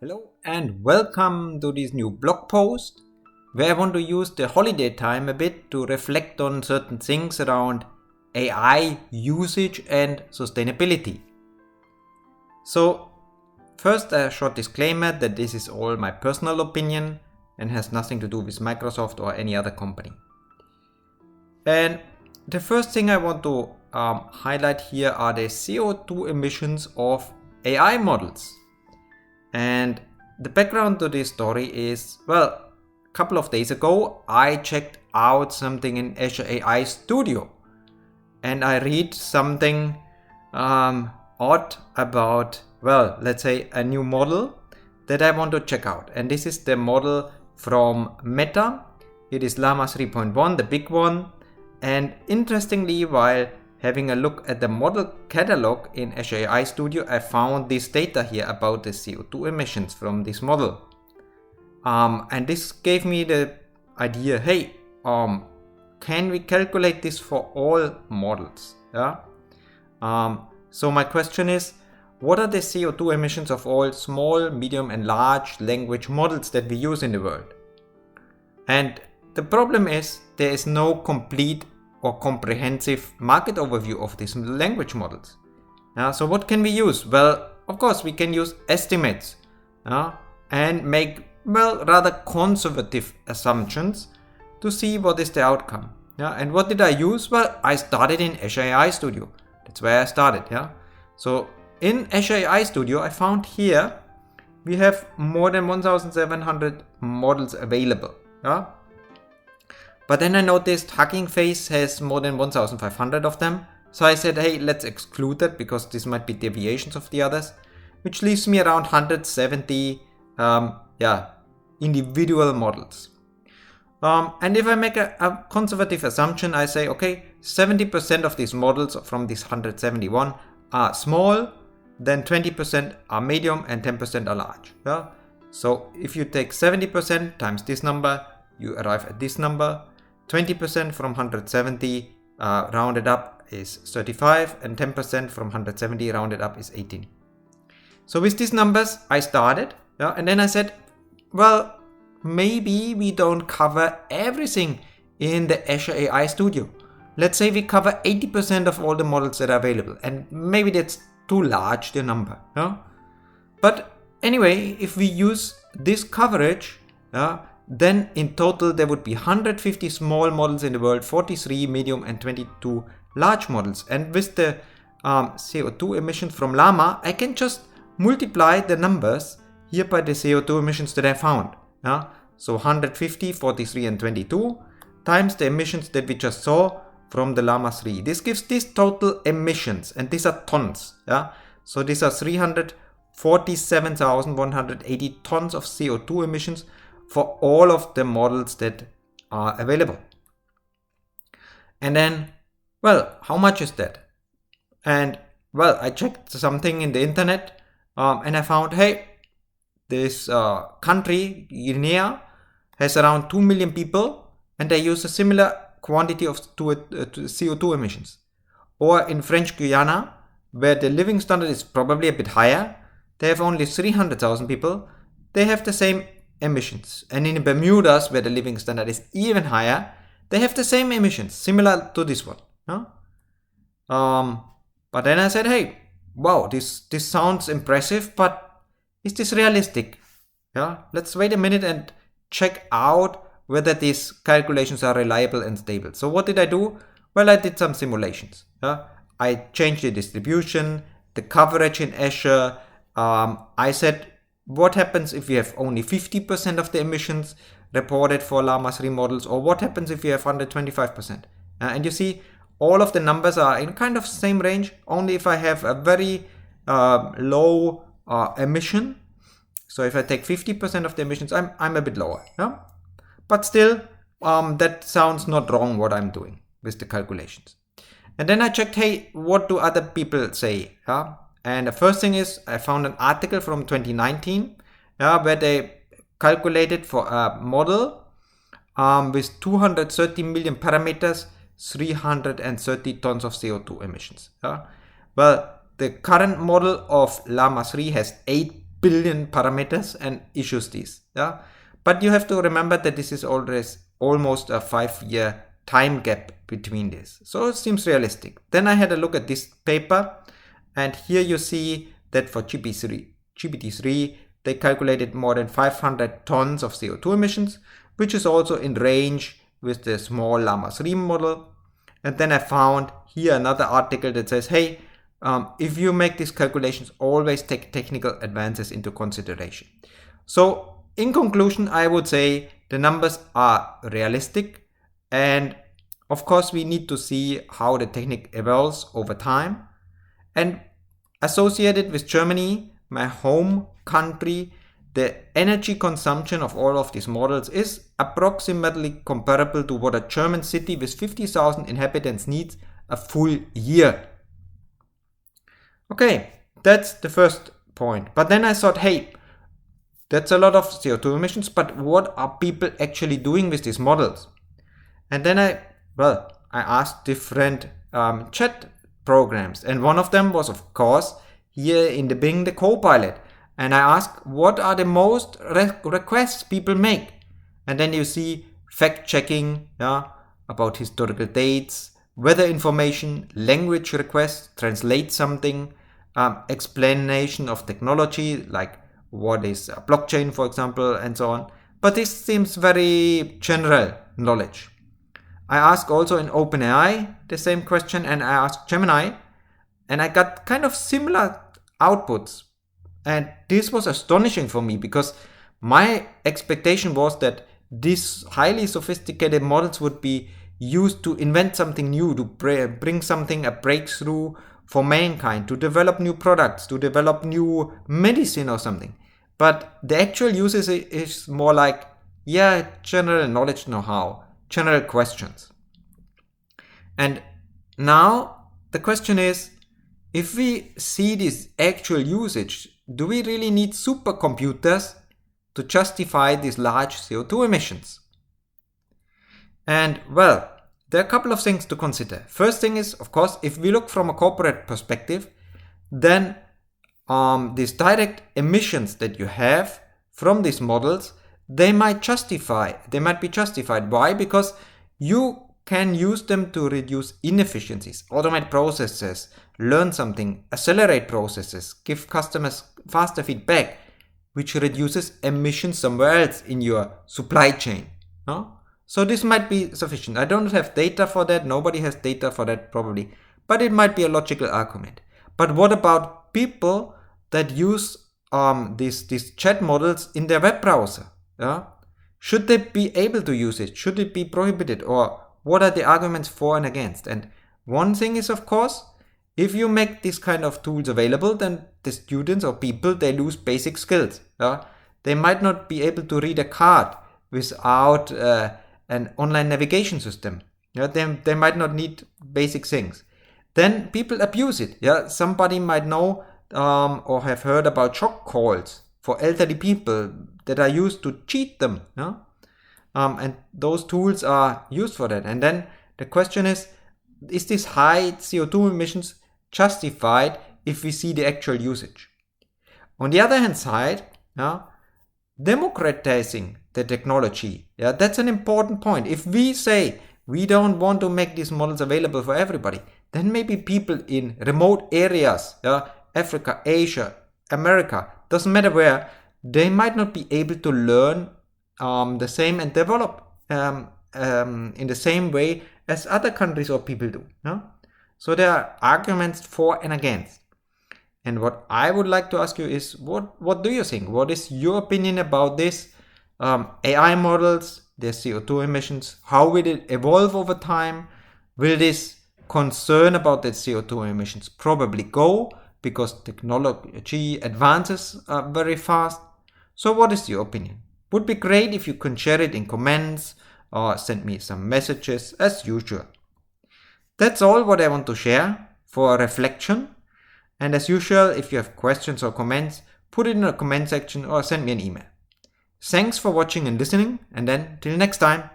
Hello and welcome to this new blog post where I want to use the holiday time a bit to reflect on certain things around AI usage and sustainability. So first, a short disclaimer that this is all my personal opinion and has nothing to do with Microsoft or any other company. And the first thing I want to highlight here are the CO2 emissions of AI models. And the background to this story is, well, a couple of days ago, I checked out something in Azure AI Studio and I read something odd about, well, let's say a new model that I want to check out. And this is the model from Meta. It is Llama 3.1, the big one. And interestingly, while having a look at the model catalog in Azure AI Studio, I found this data here about the CO2 emissions from this model. And this gave me the idea, hey, can we calculate this for all models? Yeah. So my question is, what are the CO2 emissions of all small, medium and large language models that we use in the world? And the problem is there is no complete or comprehensive market overview of these language models. So what can we use? Well, of course, we can use estimates and make, well, rather conservative assumptions to see what is the outcome. And what did I use? Well, I started in Azure AI Studio. That's where I started. So in Azure AI Studio, I found here we have more than 1,700 models available. But then I noticed Hugging Face has more than 1,500 of them. So I said, hey, let's exclude that because this might be deviations of the others, which leaves me around 170 individual models. And if I make a conservative assumption, I say, okay, 70% of these models from these 171 are small, then 20% are medium and 10% are large. So if you take 70% times this number, you arrive at this number. 20% from 170 rounded up is 35 and 10% from 170 rounded up is 18. So with these numbers I started, and then I said, well, maybe we don't cover everything in the Azure AI Studio. Let's say we cover 80% of all the models that are available, and maybe that's too large the number. But anyway, if we use this coverage, then in total there would be 150 small models in the world, 43 medium and 22 large models. And with the CO2 emissions from Llama, I can just multiply the numbers here by the CO2 emissions that I found. So 150, 43 and 22 times the emissions that we just saw from the Llama 3. This gives these total emissions, and these are tons. So these are 347,180 tons of CO2 emissions for all of the models that are available. And then, well, how much is that? And well, I checked something in the internet and I found, hey, this country, Guinea, has around 2 million people and they use a similar quantity of CO2 emissions. Or in French Guiana, where the living standard is probably a bit higher, they have only 300,000 people, they have the same emissions. And in Bermudas, where the living standard is even higher, they have the same emissions, similar to this one. But then I said, hey, wow, this sounds impressive, but is this realistic? Let's wait a minute and check out whether these calculations are reliable and stable. So what did I do? Well, I did some simulations. I changed the distribution, the coverage in Azure. I said, what happens if we have only 50% of the emissions reported for Llama 3 models, or what happens if we have under 25%? And you see, all of the numbers are in kind of same range, only if I have a very low emission. So if I take 50% of the emissions, I'm a bit lower. But still, that sounds not wrong what I'm doing with the calculations. And then I checked, hey, what do other people say? And the first thing is I found an article from 2019 where they calculated for a model with 230 million parameters, 330 tons of CO2 emissions. Well, the current model of Llama 3 has 8 billion parameters and issues these. Yeah, but you have to remember that this is always almost a 5-year time gap between this, so it seems realistic. Then I had a look at this paper, and here you see that for GPT-3 they calculated more than 500 tons of CO2 emissions, which is also in range with the small Llama 3 model. And then I found here another article that says, hey, if you make these calculations, always take technical advances into consideration. So in conclusion, I would say the numbers are realistic, and of course we need to see how the technique evolves over time. And associated with Germany, my home country, the energy consumption of all of these models is approximately comparable to what a German city with 50,000 inhabitants needs a full year. Okay, that's the first point. But then I thought, hey, that's a lot of CO2 emissions, but what are people actually doing with these models? And then I asked different chat programs, and one of them was, of course, here in the Bing, the Copilot. And I asked, what are the most requests people make? And then you see fact-checking, about historical dates, weather information, language requests, translate something, explanation of technology, like what is a blockchain, for example, and so on. But this seems very general knowledge. I asked also in OpenAI the same question, and I asked Gemini, and I got kind of similar outputs. And this was astonishing for me, because my expectation was that these highly sophisticated models would be used to invent something new, to bring something, a breakthrough for mankind, to develop new products, to develop new medicine or something. But the actual use is more like, general knowledge, know-how, general questions. And now the question is, if we see this actual usage, do we really need supercomputers to justify these large CO2 emissions? And well, there are a couple of things to consider. First thing is, of course, if we look from a corporate perspective, then these direct emissions that you have from these models, they might be justified. Why? Because you can use them to reduce inefficiencies, automate processes, learn something, accelerate processes, give customers faster feedback, which reduces emissions somewhere else in your supply chain. No? So this might be sufficient. I don't have data for that. Nobody has data for that probably, but it might be a logical argument. But what about people that use these chat models in their web browser? Yeah? Should they be able to use it? Should it be prohibited? Or what are the arguments for and against? And one thing is, of course, if you make these kind of tools available, then the students or people, they lose basic skills. Yeah? They might not be able to read a card without an online navigation system. Yeah? They might not need basic things. Then people abuse it. Yeah? Somebody might know or have heard about shock calls for elderly people that are used to cheat them. Yeah? And those tools are used for that. And then the question is this high CO2 emissions justified if we see the actual usage? On the other hand side, democratizing the technology, that's an important point. If we say we don't want to make these models available for everybody, then maybe people in remote areas, Africa, Asia, America, doesn't matter where, they might not be able to learn the same and develop in the same way as other countries or people do. So there are arguments for and against. And what I would like to ask you is, what do you think? What is your opinion about this? AI models, their CO2 emissions, how will it evolve over time? Will this concern about the CO2 emissions probably go because technology advances very fast? So what is your opinion? Would be great if you can share it in comments or send me some messages as usual. That's all what I want to share for reflection. And as usual, if you have questions or comments, put it in the comment section or send me an email. Thanks for watching and listening, and then till next time.